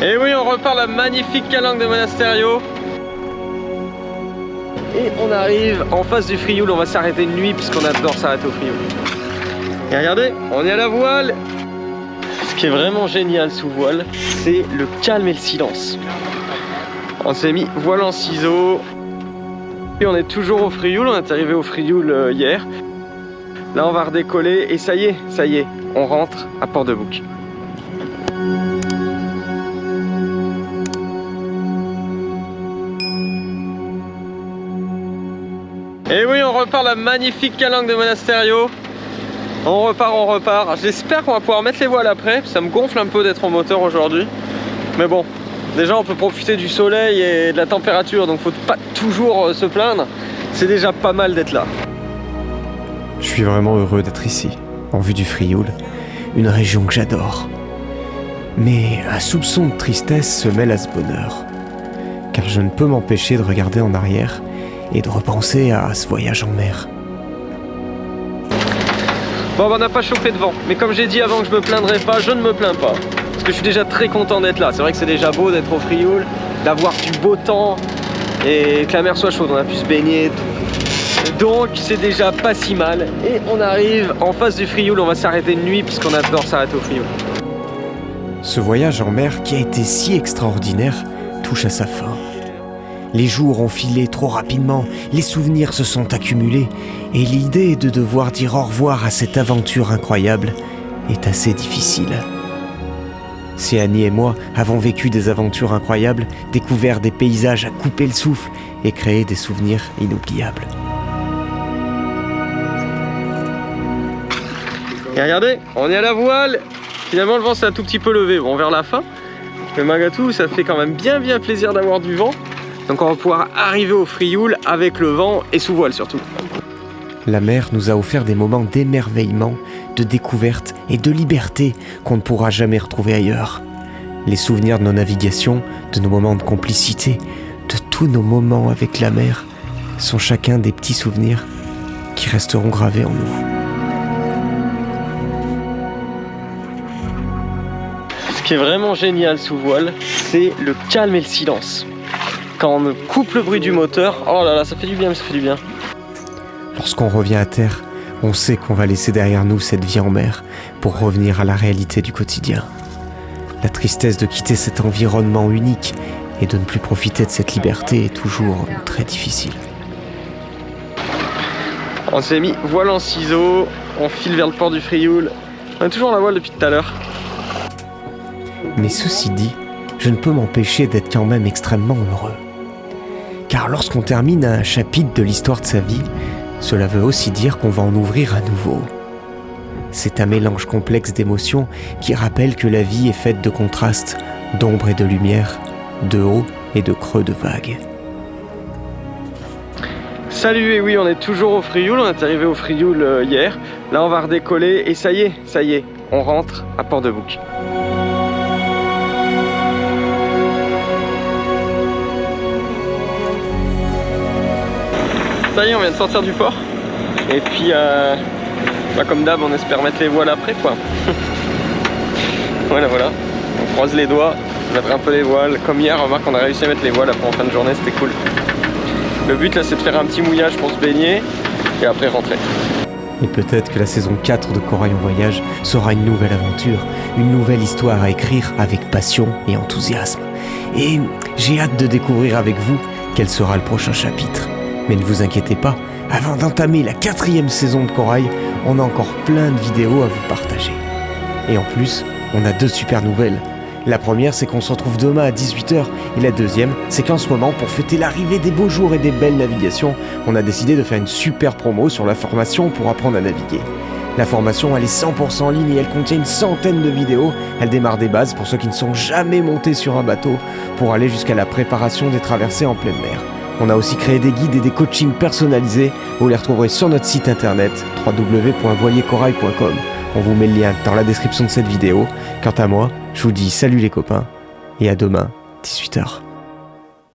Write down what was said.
Et oui, on repart la magnifique calanque de Monasterio. Et on arrive en face du Frioul, on va s'arrêter une nuit puisqu'on adore s'arrêter au Frioul. Et regardez, on est à la voile. Ce qui est vraiment génial sous voile, c'est le calme et le silence. On s'est mis voile en ciseaux. Et on est toujours au Frioul, on est arrivé au Frioul hier. Là on va redécoller et ça y est, on rentre à Port-de-Bouc. Et oui, on repart la magnifique calanque de Monasterio. On repart. J'espère qu'on va pouvoir mettre les voiles après. Ça me gonfle un peu d'être en moteur aujourd'hui. Mais bon, déjà on peut profiter du soleil et de la température, donc faut pas toujours se plaindre. C'est déjà pas mal d'être là. Je suis vraiment heureux d'être ici, en vue du Frioul, une région que j'adore. Mais un soupçon de tristesse se mêle à ce bonheur, car je ne peux m'empêcher de regarder en arrière et de repenser à ce voyage en mer. Bon, on n'a pas chopé de vent, mais comme j'ai dit avant que je me plaindrais pas, je ne me plains pas. Parce que je suis déjà très content d'être là. C'est vrai que c'est déjà beau d'être au Frioul, d'avoir du beau temps et que la mer soit chaude, on a pu se baigner. Donc c'est déjà pas si mal. Et on arrive en face du Frioul, on va s'arrêter une nuit puisqu'on adore s'arrêter au Frioul. Ce voyage en mer qui a été si extraordinaire touche à sa fin. Les jours ont filé trop rapidement, les souvenirs se sont accumulés et l'idée de devoir dire au revoir à cette aventure incroyable est assez difficile. Si Annie et moi avons vécu des aventures incroyables, découvert des paysages à couper le souffle et créé des souvenirs inoubliables. Et regardez, on est à la voile. Finalement le vent s'est un tout petit peu levé, bon vers la fin. Mais malgré tout, ça fait quand même bien plaisir d'avoir du vent. Donc on va pouvoir arriver au Frioul avec le vent et sous voile surtout. La mer nous a offert des moments d'émerveillement, de découverte et de liberté qu'on ne pourra jamais retrouver ailleurs. Les souvenirs de nos navigations, de nos moments de complicité, de tous nos moments avec la mer sont chacun des petits souvenirs qui resteront gravés en nous. Ce qui est vraiment génial sous voile, c'est le calme et le silence. Quand on coupe le bruit du moteur, oh là là, ça fait du bien. Lorsqu'on revient à terre, on sait qu'on va laisser derrière nous cette vie en mer pour revenir à la réalité du quotidien. La tristesse de quitter cet environnement unique et de ne plus profiter de cette liberté est toujours très difficile. On s'est mis voile en ciseaux, on file vers le port du Frioul. On est toujours à la voile depuis tout à l'heure. Mais ceci dit, je ne peux m'empêcher d'être quand même extrêmement heureux. Car lorsqu'on termine un chapitre de l'histoire de sa vie, cela veut aussi dire qu'on va en ouvrir un nouveau. C'est un mélange complexe d'émotions qui rappelle que la vie est faite de contrastes, d'ombre et de lumière, de hauts et de creux de vagues. Salut, et oui, on est toujours au Frioul, on est arrivé au Frioul hier. Là on va redécoller et ça y est, on rentre à Port-de-Bouc. Ça y est, on vient de sortir du port. Et puis, comme d'hab, on espère mettre les voiles après, quoi. Voilà. On croise les doigts, mettre un peu les voiles. Comme hier, remarque, on a réussi à mettre les voiles après en fin de journée, c'était cool. Le but, là, c'est de faire un petit mouillage pour se baigner et après rentrer. Et peut-être que la saison 4 de Corail en voyage sera une nouvelle aventure, une nouvelle histoire à écrire avec passion et enthousiasme. Et j'ai hâte de découvrir avec vous quel sera le prochain chapitre. Mais ne vous inquiétez pas, avant d'entamer la 4e saison de Corail, on a encore plein de vidéos à vous partager. Et en plus, on a 2 super nouvelles. La première, c'est qu'on se retrouve demain à 18h. Et la deuxième, c'est qu'en ce moment, pour fêter l'arrivée des beaux jours et des belles navigations, on a décidé de faire une super promo sur la formation pour apprendre à naviguer. La formation, elle est 100% en ligne et elle contient une centaine de vidéos. Elle démarre des bases pour ceux qui ne sont jamais montés sur un bateau, pour aller jusqu'à la préparation des traversées en pleine mer. On a aussi créé des guides et des coachings personnalisés. Vous les retrouverez sur notre site internet www.voiliercorail.com. On vous met le lien dans la description de cette vidéo. Quant à moi, je vous dis salut les copains et à demain, 18h.